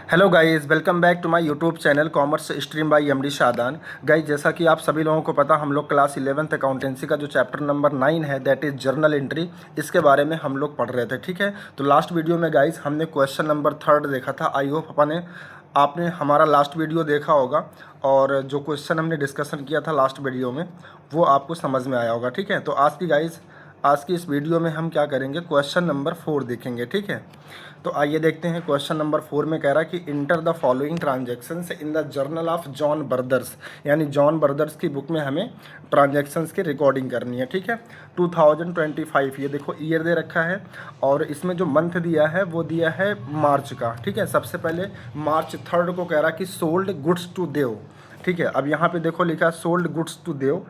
Hello guys, welcome back to my YouTube channel commerce stream by MD Shadan. Guys, जैसा कि आप सभी लोगों को पता, हम लोग क्लास 11th अकाउंटेंसी का जो चैप्टर नंबर 9 है दैट इज़ जर्नल एंट्री, इसके बारे में हम लोग पढ़ रहे थे। ठीक है, तो लास्ट वीडियो में गाइस हमने क्वेश्चन नंबर 3 देखा था। आई होप आपने हमारा लास्ट वीडियो देखा होगा और जो क्वेश्चन हमने डिस्कशन किया था लास्ट वीडियो में वो आपको समझ में आया होगा। ठीक है, तो आज की इस वीडियो में हम क्या करेंगे, क्वेश्चन नंबर 4 देखेंगे। ठीक है, तो आइए देखते हैं। क्वेश्चन नंबर 4 में कह रहा है कि enter the following transactions in the journal of John brothers, यानी जॉन ब्रदर्स की बुक में हमें ट्रांजैक्शंस की रिकॉर्डिंग करनी है। ठीक है, 2025 ये देखो ईयर दे रखा है और इसमें जो मंथ दिया है वो दिया है मार्च का। ठीक है, सबसे पहले मार्च 3 को कह रहा है कि सोल्ड गुड्स टू देव। ठीक है, अब यहाँ पे देखो लिखा है सोल्ड गुड्स टू देव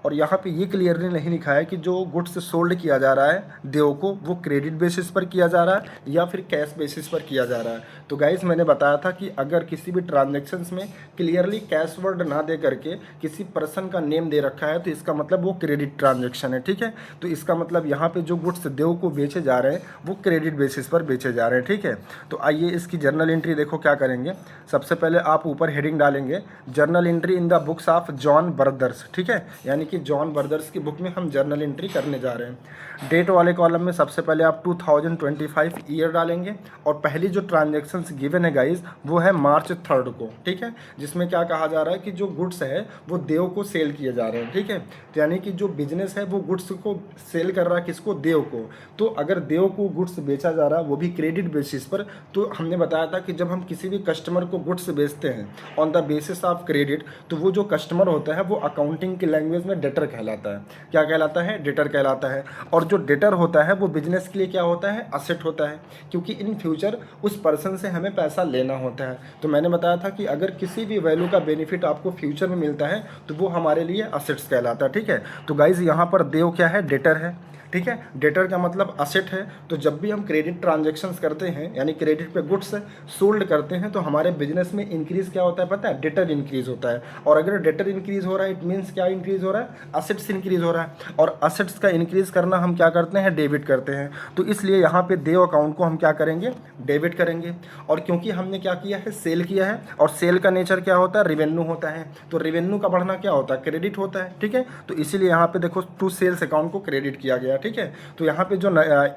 और यहाँ पे ये क्लियरली नहीं लिखा है कि जो गुड्स सोल्ड किया जा रहा है देव को वो क्रेडिट बेसिस पर किया जा रहा है या फिर कैश बेसिस पर किया जा रहा है। तो गाइस, मैंने बताया था कि अगर किसी भी ट्रांजैक्शंस में क्लियरली कैश वर्ड ना दे करके किसी पर्सन का नेम दे रखा है तो इसका मतलब वो क्रेडिट ट्रांजैक्शन है। ठीक है, तो इसका मतलब यहाँ पे जो गुड्स देव को बेचे जा रहे हैं वो क्रेडिट बेसिस पर बेचे जा रहे हैं। ठीक है, तो आइए इसकी जर्नल एंट्री देखो क्या करेंगे। सबसे पहले आप ऊपर हेडिंग डालेंगे journal entry in the books of John brothers. ठीक है, यानी कि जॉन ब्रदर्स की बुक में हम जर्नल एंट्री करने जा रहे हैं। डेट वाले कॉलम में सबसे पहले आप 2025 ईयर डालेंगे और पहली जो ट्रांजैक्शंस गिवन है गाइस वो है मार्च 3 को। ठीक है, जिसमें क्या कहा जा रहा है कि जो गुड्स है वो देव को सेल किए जा रहे हैं। ठीक है, तो यानी कि जो बिजनेस है वो गुड्स को सेल कर रहा है किसको, देव को। तो अगर देव को गुड्स बेचा जा रहा है वो भी क्रेडिट बेसिस पर, तो हमने बताया था कि जब हम किसी भी कस्टमर को गुड्स बेचते हैं on the basis of credit तो वो जो कस्टमर होता है वो अकाउंटिंग की लैंग्वेज में डेटर कहलाता है। क्या कहलाता है, डेटर कहलाता है। और जो डेटर होता है वो बिजनेस के लिए क्या होता है, असेट होता है, क्योंकि इन फ्यूचर उस पर्सन से हमें पैसा लेना होता है। तो मैंने बताया था कि अगर किसी भी वैल्यू का बेनिफिट आपको फ्यूचर में मिलता है तो वो हमारे लिए असेट्स कहलाता है। ठीक है, तो गाइज यहाँ पर देव क्या है, डेटर है। ठीक है, डेटर का मतलब असेट है। तो जब भी हम क्रेडिट ट्रांजैक्शंस करते हैं यानी क्रेडिट पे गुड्स सोल्ड करते हैं तो हमारे बिजनेस में इंक्रीज क्या होता है पता है, डेटर इंक्रीज होता है। और अगर डेटर इंक्रीज हो रहा है इट मीन्स क्या इंक्रीज हो रहा है, असेट्स इंक्रीज हो रहा है। और असेट्स का इंक्रीज करना हम क्या करते हैं, डेबिट करते हैं। तो इसलिए यहाँ पे देव अकाउंट को हम क्या करेंगे, डेबिट करेंगे। और क्योंकि हमने क्या किया है, सेल किया है और सेल का नेचर क्या होता है, रिवेन्यू होता है। तो रिवेन्यू का बढ़ना क्या होता है, क्रेडिट होता है। ठीक है, तो इसीलिए यहाँ पे देखो टू सेल्स अकाउंट को क्रेडिट किया गया। ठीक है, तो यहाँ पे जो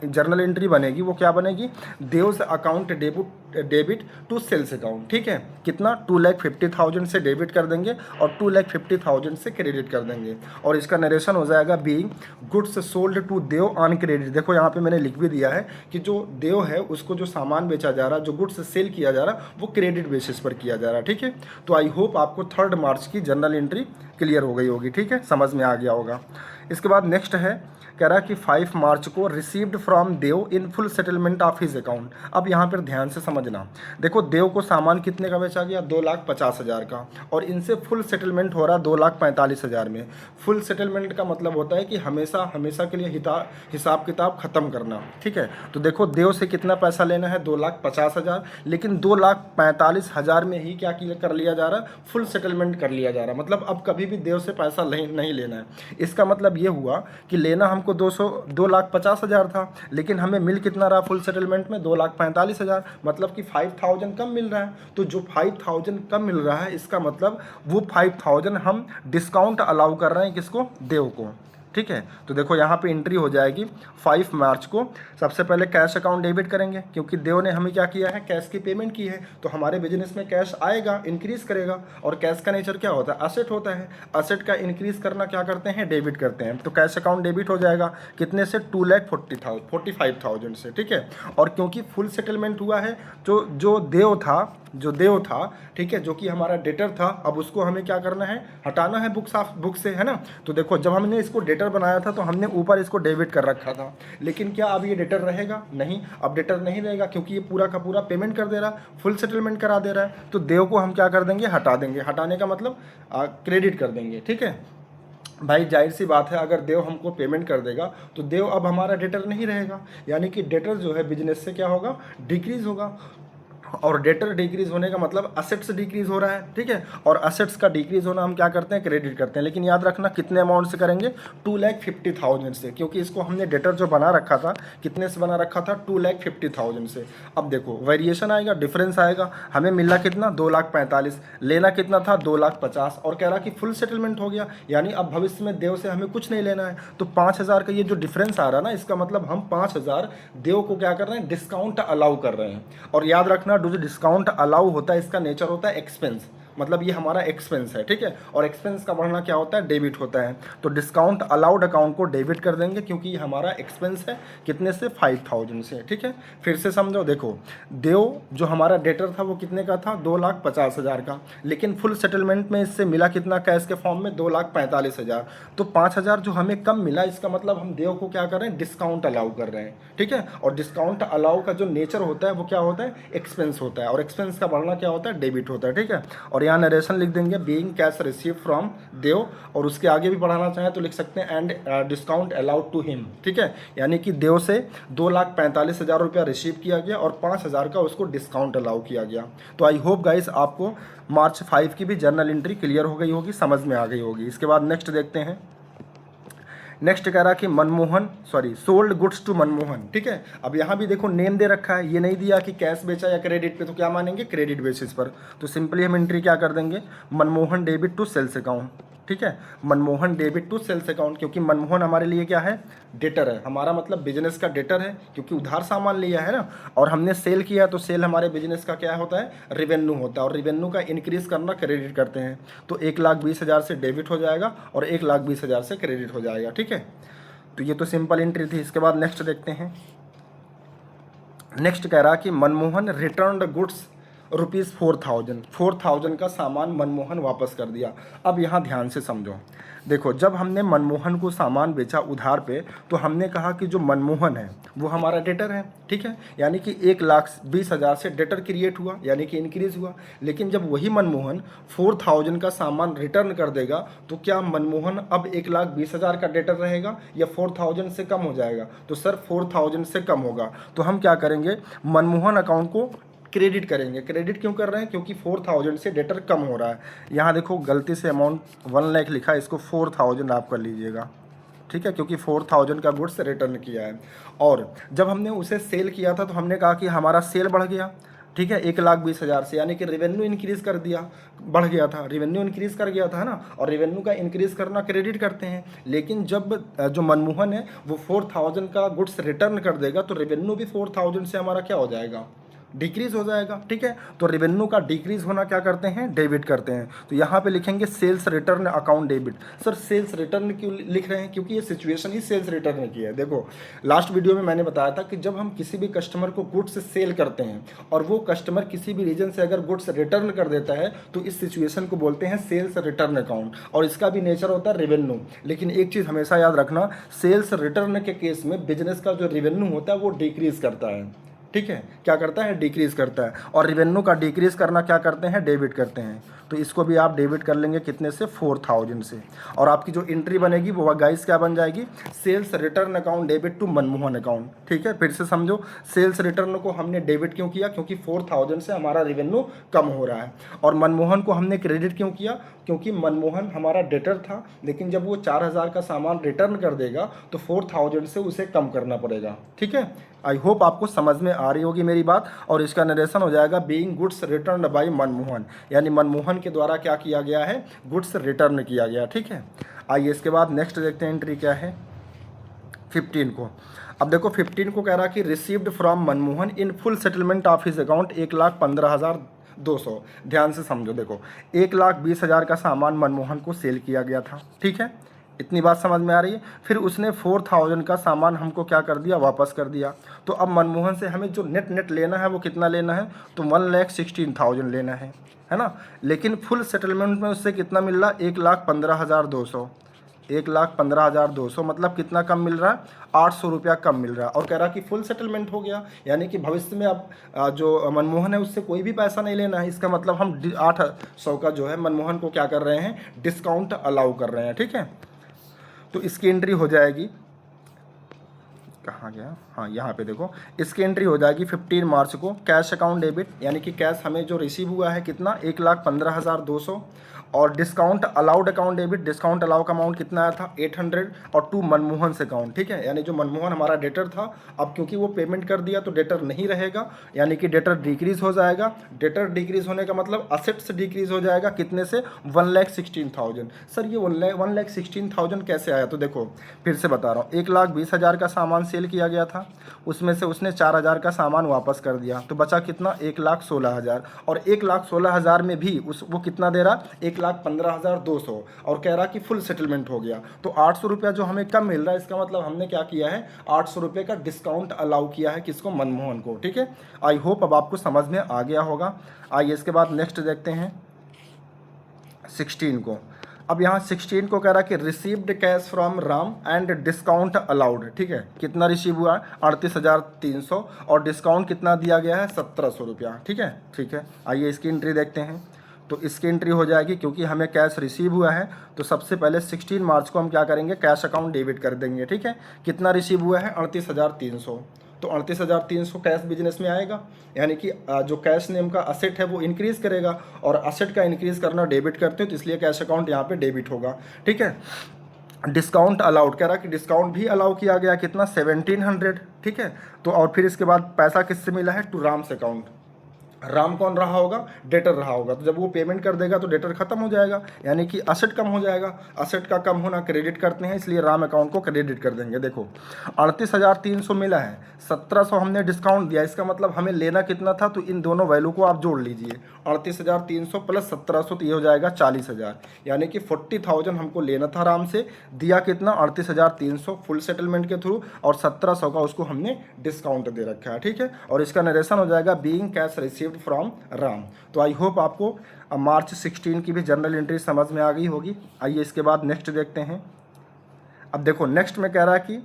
जर्नल एंट्री बनेगी वो क्या बनेगी, Dev's account debit to sales account. ठीक है, कितना, 2,50,000 से डेबिट कर देंगे और 2,50,000 से क्रेडिट कर देंगे। और इसका नरेशन हो जाएगा being goods sold to Dev on credit. देखो यहाँ पे मैंने लिख भी दिया है कि जो देव है उसको जो सामान बेचा जा रहा है, जो गुड्स सेल किया जा रहा है वो क्रेडिट बेसिस पर किया जा रहा है। ठीक है, तो आई होप आपको 3 मार्च की जर्नल एंट्री क्लियर हो गई होगी। ठीक है, समझ में आ गया होगा। इसके बाद नेक्स्ट है, कह रहा कि 5 मार्च को received from Dev in full settlement of his account. अब यहाँ पर ध्यान से समझना, देखो देव को सामान कितने का बेचा गया, 2,50,000 का, और इनसे फुल सेटलमेंट हो रहा 2,45,000 में। फुल सेटलमेंट का मतलब होता है कि हमेशा हमेशा के लिए हिसाब किताब खत्म करना। ठीक है, तो देखो देव से कितना पैसा लेना है, 2,50,000, लेकिन 2,45,000 में ही क्या कर लिया जा रहा है, फुल सेटलमेंट कर लिया जा रहा है। मतलब अब कभी भी देव से पैसा नहीं लेना है। इसका मतलब ये हुआ कि लेना हमको 2,50,000 था, लेकिन हमें मिल कितना रहा फुल सेटलमेंट में, 2,45,000, मतलब कि 5,000 कम मिल रहा है। तो जो 5,000 कम मिल रहा है इसका मतलब वो 5,000 हम डिस्काउंट अलाउ कर रहे हैं किसको, देव को। ठीक है, तो देखो यहाँ पे एंट्री हो जाएगी 5 मार्च को। सबसे पहले कैश अकाउंट डेबिट करेंगे क्योंकि देव ने हमें क्या किया है, कैश की पेमेंट की है। तो हमारे बिजनेस में कैश आएगा, इंक्रीज करेगा। और कैश का नेचर क्या होता है, असेट होता है। असेट का इंक्रीज करना क्या करते हैं, डेबिट करते हैं। तो कैश अकाउंट डेबिट हो जाएगा कितने से, 2,45,000 से। ठीक है, और क्योंकि फुल सेटलमेंट हुआ है जो देव था, ठीक है, जो कि हमारा डेटर था, अब उसको हमें क्या करना है, हटाना है बुक से, है ना। तो देखो जब हमने इसको डेटर बनाया था तो हमने ऊपर इसको डेबिट कर रखा था, लेकिन क्या अब ये डेटर रहेगा, नहीं, अब डेटर नहीं रहेगा क्योंकि ये पूरा का पूरा पेमेंट कर दे रहा, फुल सेटलमेंट करा दे रहा है। तो देव को हम क्या कर देंगे, हटा देंगे। हटाने का मतलब क्रेडिट कर देंगे। ठीक है भाई, जाहिर सी बात है अगर देव हमको पेमेंट कर देगा तो देव अब हमारा डेटर नहीं रहेगा, यानी कि डेटर जो है बिजनेस से क्या होगा, डिक्रीज होगा। और डेटर डिक्रीज होने का मतलब असेट्स डिक्रीज हो रहा है, ठीक है। और असेट्स का डिक्रीज होना हम क्या करते हैं, क्रेडिट करते हैं। लेकिन याद रखना कितने अमाउंट से करेंगे, 2,50,000 से, क्योंकि इसको हमने डेटर जो बना रखा था कितने से बना रखा था, 2,50,000 से। अब देखो वेरिएशन आएगा, डिफरेंस आएगा। हमें मिला कितना, 2,45,000, लेना कितना था, 2,50,000, और कह रहा कि फुल सेटलमेंट हो गया, यानी अब भविष्य में देव से हमें कुछ नहीं लेना है। तो 5,000 का ये जो डिफरेंस आ रहा है ना, इसका मतलब हम 5,000 देव को क्या कर रहे हैं, डिस्काउंट अलाउ कर रहे हैं। और याद रखना जो डिस्काउंट अलाउ होता है इसका नेचर होता है एक्सपेंस, मतलब ये हमारा एक्सपेंस है, ठीक है। और एक्सपेंस का बढ़ना क्या होता है, डेबिट होता है। तो डिस्काउंट अलाउड अकाउंट को डेबिट कर देंगे, क्योंकि ये हमारा एक्सपेंस है, कितने से, 5,000 से, ठीक है। फिर से समझो, देखो देव जो हमारा डेटर था वो कितने का था, 2,50,000 का, लेकिन फुल सेटलमेंट में इससे मिला कितना, कैश के फॉर्म में, 2,45,000। तो 5,000 जो हमें कम मिला, इसका मतलब हम देव को क्या कर रहे हैं, डिस्काउंट अलाउ कर रहे हैं, ठीक है। और डिस्काउंट अलाउ का जो नेचर होता है वो क्या होता है, एक्सपेंस होता है, और एक्सपेंस का बढ़ना क्या होता है, डेबिट होता है, ठीक है। और यहाँ नरेशन लिख देंगे, बीइंग कैश रिसीव फ्रॉम देव, और उसके आगे भी पढ़ाना चाहें तो लिख सकते हैं and discount allowed to him, ठीक है। यानी कि देव से 2,45,000 रुपया रिसीव किया गया और 5,000 का उसको डिस्काउंट अलाउ किया गया। तो आई होप गाइस आपको मार्च 5 की भी जर्नल एंट्री क्लियर हो गई होगी, समझ में आ गई होगी। इसके बाद नेक्स्ट देखते हैं। नेक्स्ट कह रहा कि सोल्ड गुड्स टू मनमोहन, ठीक है। अब यहाँ भी देखो नेम दे रखा है, ये नहीं दिया कि कैश बेचा या क्रेडिट पे, तो क्या मानेंगे, क्रेडिट बेसिस पर। तो सिंपली हम एंट्री क्या कर देंगे, Manmohan debit to sales account, ठीक है। Manmohan debit to sales account, क्योंकि मनमोहन हमारे लिए क्या है, डेटर है, हमारा मतलब बिजनेस का डेटर है, क्योंकि उधार सामान लिया है ना, और हमने सेल किया, तो सेल हमारे बिजनेस का क्या होता है, रेवेन्यू होता है, और रेवेन्यू का इंक्रीज करना क्रेडिट करते हैं। तो 1,20,000 से डेबिट हो जाएगा और 1,20,000 से क्रेडिट हो जाएगा, ठीक है। तो ये तो सिंपल एंट्री थी। इसके बाद नेक्स्ट देखते हैं। नेक्स्ट कह रहा कि मनमोहन रिटर्न गुड्स ₹4,000 का सामान मनमोहन वापस कर दिया। अब यहाँ ध्यान से समझो, देखो जब हमने मनमोहन को सामान बेचा उधार पे, तो हमने कहा कि जो मनमोहन है वो हमारा डेटर है, ठीक है। यानी कि 1,20,000 से डेटर क्रिएट हुआ, यानी कि इंक्रीज हुआ। लेकिन जब वही मनमोहन 4,000 का सामान रिटर्न कर देगा, तो क्या मनमोहन अब 1,20,000 का डेटर रहेगा या 4,000 से कम हो जाएगा, तो सर 4,000 से कम होगा। तो हम क्या करेंगे, मनमोहन अकाउंट को क्रेडिट करेंगे। क्रेडिट क्यों कर रहे हैं, क्योंकि 4,000 से डेटर कम हो रहा है। यहाँ देखो गलती से अमाउंट 1 लाख लिखा है, इसको 4,000 आप कर लीजिएगा, ठीक है, क्योंकि 4,000 का गुड्स रिटर्न किया है। और जब हमने उसे सेल किया था तो हमने कहा कि हमारा सेल बढ़ गया, ठीक है, 1,20,000 से, यानी कि रेवेन्यू इंक्रीज कर दिया, बढ़ गया था, रेवेन्यू इंक्रीज कर गया था ना। और रेवेन्यू का इंक्रीज करना क्रेडिट करते हैं। लेकिन जब जो मनमोहन है वो 4,000 का गुड्स रिटर्न कर देगा, तो रेवेन्यू भी 4,000 से हमारा क्या हो जाएगा, डिक्रीज हो जाएगा, ठीक है। तो रेवेन्यू का डिक्रीज होना क्या करते हैं, डेबिट करते हैं। तो यहाँ पे लिखेंगे sales return account debit. Sir sales return क्यों लिख रहे हैं, क्योंकि ये सिचुएशन ही सेल्स रिटर्न की है। देखो लास्ट वीडियो में मैंने बताया था कि जब हम किसी भी कस्टमर को गुड्स सेल करते हैं और वो कस्टमर किसी भी रीजन से अगर गुड्स रिटर्न कर देता है, तो इस सिचुएशन को बोलते हैं सेल्स रिटर्न अकाउंट, और इसका भी नेचर होता है रेवेन्यू। लेकिन एक चीज़ हमेशा याद रखना, सेल्स रिटर्न के केस में बिजनेस का जो रेवेन्यू होता है वो डिक्रीज करता है, ठीक है, क्या करता है, डिक्रीज करता है। और रेवेन्यू का डिक्रीज करना क्या करते हैं, डेबिट करते हैं। तो इसको भी आप डेबिट कर लेंगे कितने से, 4,000 से। और आपकी जो एंट्री बनेगी वो गाइस क्या बन जाएगी, sales return account debit to Manmohan account, ठीक है। फिर से समझो, सेल्स रिटर्न को हमने डेबिट क्यों किया, क्योंकि 4,000 से हमारा रेवेन्यू कम हो रहा है। और मनमोहन को हमने क्रेडिट क्यों किया, क्योंकि मनमोहन हमारा डेटर था, लेकिन जब वो 4,000 का सामान रिटर्न कर देगा तो 4,000 से उसे कम करना पड़ेगा, ठीक है। आई होप आपको समझ में आ रही होगी मेरी बात। और इसका नरेशन हो जाएगा being goods return by Manmohan, यानी मनमोहन के द्वारा क्या किया गया है, गुड्स रिटर्न किया गया, ठीक है। आइए इसके बाद नेक्स्ट देखते हैं, एंट्री क्या है 15 को। अब देखो 15 को कह रहा कि received from Manmohan in full settlement of his account 1,15,200। ध्यान से समझो, देखो 1,20,000 का सामान मनमोहन को सेल किया गया था, ठीक है, इतनी बात समझ में आ रही है। फिर उसने 4,000 का सामान हमको क्या कर दिया, वापस कर दिया। तो अब मनमोहन से हमें जो नेट लेना है वो कितना लेना है, तो 1,16,000 लेना है ना। लेकिन फुल सेटलमेंट में उससे कितना मिल रहा, 1,15,200। 1,15,200 मतलब कितना कम मिल रहा है, 800 रुपया कम मिल रहा है। और कह रहा कि फुल सेटलमेंट हो गया, यानी कि भविष्य में अब जो मनमोहन है उससे कोई भी पैसा नहीं लेना है। इसका मतलब हम 800 का जो है मनमोहन को क्या कर रहे हैं, डिस्काउंट अलाउ कर रहे हैं, ठीक है। तो इसकी एंट्री हो जाएगी, कहाँ गया, हाँ यहाँ पे देखो, इसकी एंट्री हो जाएगी 15 मार्च को। कैश अकाउंट डेबिट, यानी कि कैश हमें जो रिसीव हुआ है कितना, 1,15,200। और discount allowed account debit, discount allow का अमाउंट कितना आया था, 800। और टू मनमोहन से अकाउंट, ठीक है, यानी जो मनमोहन हमारा डेटर था, अब क्योंकि वो पेमेंट कर दिया तो डेटर नहीं रहेगा, यानी कि डेटर डिक्रीज हो जाएगा। डेटर डिक्रीज होने का मतलब असेट्स डिक्रीज हो जाएगा, कितने से, 1,16,000। सर ये 1,16,000 कैसे आया, तो देखो फिर से बता रहा हूँ, 1,20,000 का सामान सेल किया गया था, उसमें से उसने 4,000 का सामान वापस कर दिया, तो बचा कितना, 1,16,000। और 1,16,000 में भी वो कितना दे रहा, 1,15,200, और कह रहा कि फुल सेटलमेंट हो गया, तो 800 रुपया जो हमें कम मिल रहा है, इसका मतलब हमने क्या किया है, 800 रुपये का डिस्काउंट अलाउ किया है, किसको, मनमोहन को। ठीक है, आई होप अब आपको समझ में आ गया होगा। आइए इसके बाद नेक्स्ट देखते हैं 16 को। अब यहाँ 16 को कह रहा कि received cash from Ram and discount allowed. ठीक है, कितना रिसीव हुआ है, 38,300, और डिस्काउंट कितना दिया गया है, 1,700 रुपया। ठीक है, ठीक है, आइए इसकी एंट्री देखते हैं। तो इसकी एंट्री हो जाएगी, क्योंकि हमें कैश रिसीव हुआ है, तो सबसे पहले 16 मार्च को हम क्या करेंगे, कैश अकाउंट डेबिट कर देंगे। ठीक है, कितना रिसीव हुआ है, 38,300, तो 38,300 कैश बिजनेस में आएगा, यानी कि जो कैश नेम का असेट है वो इंक्रीज करेगा, और असेट का इंक्रीज करना डेबिट करते हैं, तो इसलिए कैश अकाउंट यहाँ पे डेबिट होगा। ठीक है, डिस्काउंट अलाउड कह रहा कि डिस्काउंट भी अलाउ किया गया, कितना, 1,700। ठीक है, तो और फिर इसके बाद पैसा किससे मिला है, टू राम्स अकाउंट। राम कौन रहा होगा, डेटर रहा होगा, तो जब वो पेमेंट कर देगा तो डेटर खत्म हो जाएगा, यानी कि असेट कम हो जाएगा। असेट का कम होना क्रेडिट करते हैं, इसलिए राम अकाउंट को क्रेडिट कर देंगे। देखो 38,300 मिला है, 1,700 हमने डिस्काउंट दिया, इसका मतलब हमें लेना कितना था, तो इन दोनों वैल्यू को आप जोड़ लीजिए, 38,300 प्लस 1,700, तो ये हो जाएगा 40,000, यानी कि 40,000 हमको लेना था राम से, दिया कितना, 38,300 फुल सेटलमेंट के थ्रू, और 1,700 का उसको हमने डिस्काउंट दे रखा है। ठीक है, और इसका नरेशन हो जाएगा being cash received from Ram. तो आई होप आपको मार्च 16 की भी जर्नल एंट्री समझ में आ गई होगी। आइए इसके बाद नेक्स्ट देखते हैं। अब देखो नेक्स्ट में कह रहा है कि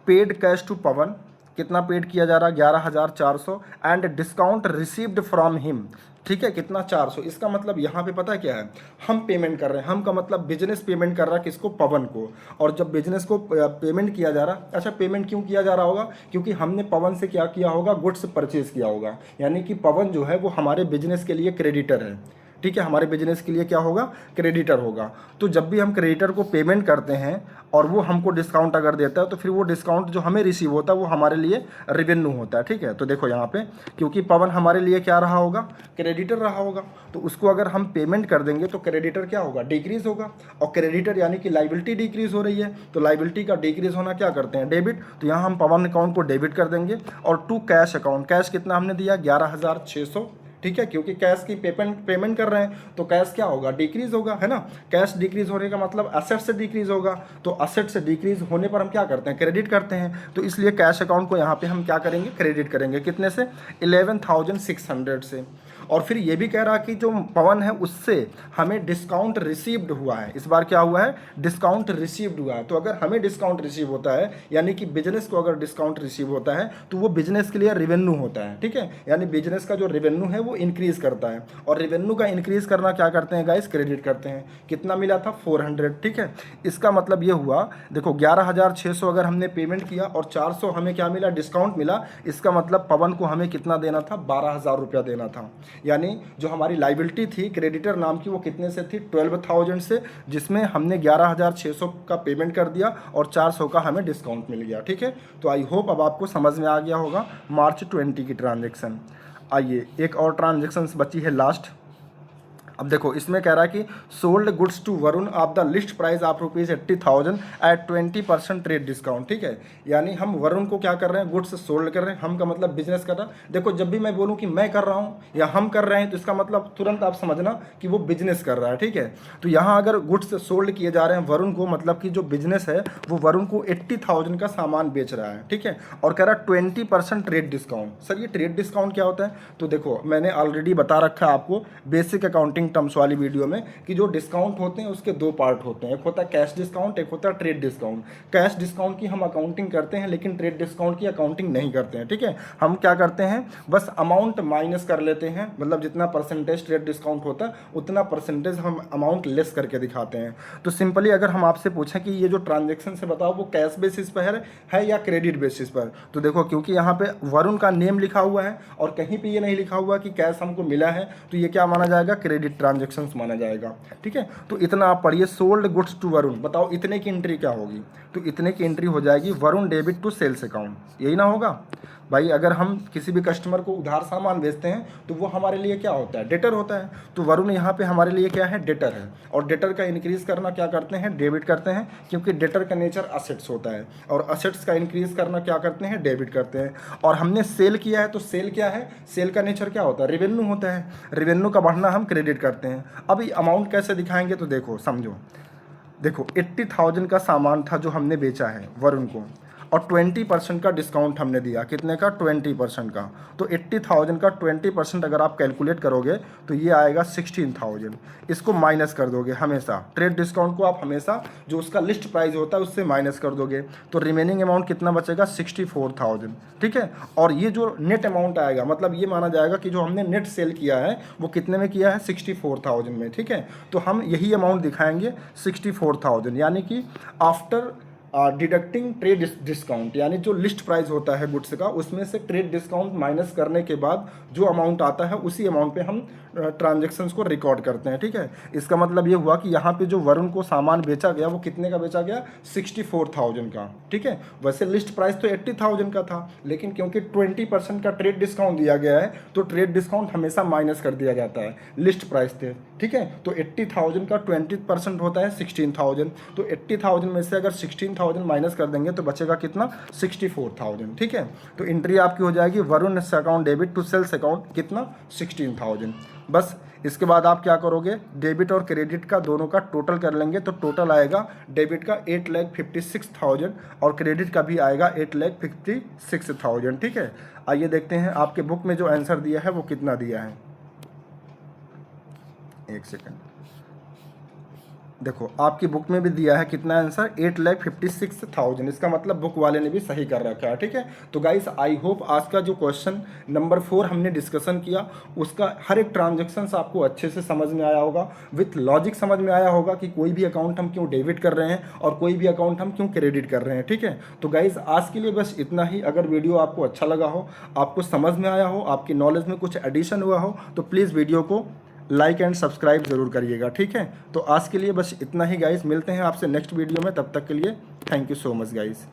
पेड कैश टू पवन, कितना पेड किया जा रहा है, 11,400, and discount received from him. ठीक है, कितना, 400। इसका मतलब यहाँ पे पता क्या है, हम पेमेंट कर रहे हैं, हम का मतलब बिजनेस पेमेंट कर रहा है किसको, पवन को। और जब बिजनेस को पेमेंट किया जा रहा, अच्छा पेमेंट क्यों किया जा रहा होगा, क्योंकि हमने पवन से क्या किया होगा, गुड्स परचेज किया होगा, यानी कि पवन जो है वो हमारे बिजनेस के लिए क्रेडिटर है। ठीक है, हमारे बिजनेस के लिए क्या होगा, क्रेडिटर होगा। तो जब भी हम क्रेडिटर को पेमेंट करते हैं और वो हमको डिस्काउंट अगर देता है, तो फिर वो डिस्काउंट जो हमें रिसीव होता है वो हमारे लिए रेवेन्यू होता है। ठीक है, तो देखो यहाँ पे, क्योंकि पवन हमारे लिए क्या रहा होगा, क्रेडिटर रहा होगा, तो उसको अगर हम पेमेंट कर देंगे तो क्रेडिटर क्या होगा, डिक्रीज होगा, और क्रेडिटर यानी कि लाइबिलिटी डिक्रीज हो रही है, तो लाइबिलिटी का डिक्रीज होना क्या करते हैं, डेबिट। तो यहाँ हम पवन अकाउंट को डेबिट कर देंगे। और टू कैश अकाउंट, कैश कितना हमने दिया, 11,600। ठीक है, क्योंकि कैश की पेमेंट कर रहे हैं, तो कैश क्या होगा, डिक्रीज होगा, है ना। कैश डिक्रीज होने का मतलब असेट से डिक्रीज होगा, तो असेट से डिक्रीज होने पर हम क्या करते हैं, क्रेडिट करते हैं। तो इसलिए कैश अकाउंट को यहाँ पे हम क्या करेंगे, क्रेडिट करेंगे, कितने से, 11,600 से। और फिर ये भी कह रहा कि जो पवन है उससे हमें डिस्काउंट रिसीव्ड हुआ है, इस बार क्या हुआ है, डिस्काउंट रिसीव्ड हुआ है। तो अगर हमें डिस्काउंट रिसीव होता है, यानी कि बिजनेस को अगर डिस्काउंट रिसीव होता है, तो वो बिजनेस के लिए रेवेन्यू होता है। ठीक है, यानी बिजनेस का जो रेवेन्यू है वो इंक्रीज करता है, और रेवेन्यू का इंक्रीज करना क्या करते हैं गाइस, क्रेडिट करते हैं। कितना मिला था, 400। ठीक है, इसका मतलब ये हुआ, देखो 11,600 अगर हमने पेमेंट किया और 400 हमें क्या मिला, डिस्काउंट मिला, इसका मतलब पवन को हमें कितना देना था, 12,000 रुपया देना था। यानी जो हमारी लाइबिलिटी थी क्रेडिटर नाम की, वो कितने से थी, 12,000 से, जिसमें हमने 11,600 का पेमेंट कर दिया और 400 का हमें डिस्काउंट मिल गया। ठीक है, तो आई होप अब आपको समझ में आ गया होगा मार्च 20 की ट्रांजेक्शन। आइए एक और ट्रांजेक्शन बची है लास्ट। अब देखो इसमें कह रहा है कि sold goods to Varun of the list price of ₹80,000 at 20% trade discount. ठीक है, यानी हम वरुण को क्या कर रहे हैं, गुड्स सोल्ड कर रहे हैं, हम का मतलब बिजनेस कर रहा है। देखो जब भी मैं बोलूँ कि मैं कर रहा हूँ या हम कर रहे हैं, तो इसका मतलब तुरंत आप समझना कि वो बिजनेस कर रहा है। ठीक है, तो यहाँ अगर गुड्स सोल्ड किए जा रहे हैं वरुण को, मतलब कि जो बिजनेस है वो वरुण को 80,000 का सामान बेच रहा है। ठीक है, और कह रहा है 20% ट्रेड डिस्काउंट। सर ये ट्रेड डिस्काउंट क्या होता है, तो देखो मैंने ऑलरेडी बता रखा है आपको बेसिक अकाउंटिंग टर्म्स वाली वीडियो में कि जो डिस्काउंट होते हैं उसके दो पार्ट होते हैं, एक होता है कैश डिस्काउंट, एक होता है ट्रेड डिस्काउंट। कैश डिस्काउंट की हम अकाउंटिंग करते हैं लेकिन ट्रेड डिस्काउंट की अकाउंटिंग नहीं करते हैं, ठीक है। हम क्या करते हैं, बस अमाउंट माइनस कर लेते हैं, मतलब जितना परसेंटेज ट्रेड डिस्काउंट होता है उतना परसेंटेज हम अमाउंट लेस करके दिखाते हैं। तो सिंपली अगर हम आपसे पूछें कि ये जो ट्रांजेक्शन से बताओ वो कैश बेसिस पर है या क्रेडिट बेसिस पर, तो देखो क्योंकि यहाँ पे वरुण का नेम लिखा हुआ है और कहीं पे ये नहीं लिखा हुआ कि कैश हमको मिला है, तो ये क्या माना जाएगा, क्रेडिट ट्रांजेक्शन्स माना जाएगा, ठीक है। तो इतना आप पढ़िए, सोल्ड गुड्स टू वरुण, बताओ इतने की एंट्री क्या होगी, तो इतने की एंट्री हो जाएगी Varun debit to sales account, यही ना होगा भाई। अगर हम किसी भी कस्टमर को उधार सामान बेचते हैं तो वो हमारे लिए क्या होता है, डेटर होता है। तो वरुण यहाँ पे हमारे लिए क्या है, डेटर है। और डेटर का इंक्रीज करना क्या करते हैं, डेबिट करते हैं, क्योंकि डेटर का नेचर असेट्स होता है और असेट्स का इंक्रीज करना क्या करते हैं, डेबिट करते हैं। और हमने सेल किया है तो सेल क्या है, सेल का नेचर क्या होता है, रेवेन्यू होता है। रेवेन्यू का बढ़ना हम क्रेडिट करते हैं। अब ये अमाउंट कैसे दिखाएंगे, तो देखो समझो, देखो 80,000 का सामान था जो हमने बेचा है वरुण को, और 20% का डिस्काउंट हमने दिया, कितने का, 20% का। तो 80,000 का 20% अगर आप कैलकुलेट करोगे तो ये आएगा 16,000। इसको माइनस कर दोगे हमेशा, ट्रेड डिस्काउंट को आप हमेशा जो उसका लिस्ट प्राइस होता है उससे माइनस कर दोगे, तो रिमेनिंग अमाउंट कितना बचेगा, 64,000, ठीक है। और ये जो नेट अमाउंट आएगा, मतलब ये माना जाएगा कि जो हमने नेट सेल किया है वो कितने में किया है, 64,000 में, ठीक है। तो हम यही अमाउंट दिखाएंगे 64,000, यानी कि आफ्टर डिडक्टिंग ट्रेड डिस्काउंट, यानी जो लिस्ट प्राइस होता है गुड्स का उसमें से ट्रेड डिस्काउंट माइनस करने के बाद जो अमाउंट आता है उसी अमाउंट पे हम ट्रांजैक्शंस को रिकॉर्ड करते हैं, ठीक है। इसका मतलब ये हुआ कि यहाँ पे जो वरुण को सामान बेचा गया वो कितने का बेचा गया, 64,000 का, ठीक है। वैसे लिस्ट प्राइस तो 80,000 का था, लेकिन क्योंकि 20% का ट्रेड डिस्काउंट दिया गया है तो ट्रेड डिस्काउंट हमेशा माइनस कर दिया जाता है लिस्ट प्राइस से, ठीक है। तो 80,000 का 20% होता है 16,000, तो 80,000 में से अगर 16,000 माइनस कर देंगे तो बचेगा कितना, 64,000, ठीक है। तो एंट्री आपकी हो जाएगी Varun account debit to sales account, कितना, 16,000। बस इसके बाद आप क्या करोगे, डेबिट और क्रेडिट का दोनों का टोटल कर लेंगे, तो टोटल आएगा डेबिट का 8,56,000 और क्रेडिट का भी आएगा 8,56,000, ठीक है। आइए देखते हैं आपके बुक में जो आंसर दिया है वो कितना दिया है, एक सेकंड। देखो आपकी बुक में भी दिया है कितना आंसर, 8,56,000, इसका मतलब बुक वाले ने भी सही कर रखा है, ठीक है। तो गाइस आई होप आज का जो क्वेश्चन नंबर 4 हमने डिस्कशन किया उसका हर एक ट्रांजेक्शन्स आपको अच्छे से समझ में आया होगा, विथ लॉजिक समझ में आया होगा कि कोई भी अकाउंट हम क्यों डेबिट कर रहे हैं और कोई भी अकाउंट हम क्यों क्रेडिट कर रहे हैं, ठीक है। तो गाइस आज के लिए बस इतना ही। अगर वीडियो आपको अच्छा लगा हो, आपको समझ में आया हो, आपकी नॉलेज में कुछ एडिशन हुआ हो, तो प्लीज़ वीडियो को लाइक एंड सब्सक्राइब ज़रूर करिएगा, ठीक है। तो आज के लिए बस इतना ही गाइस, मिलते हैं आपसे नेक्स्ट वीडियो में, तब तक के लिए thank you so much guys.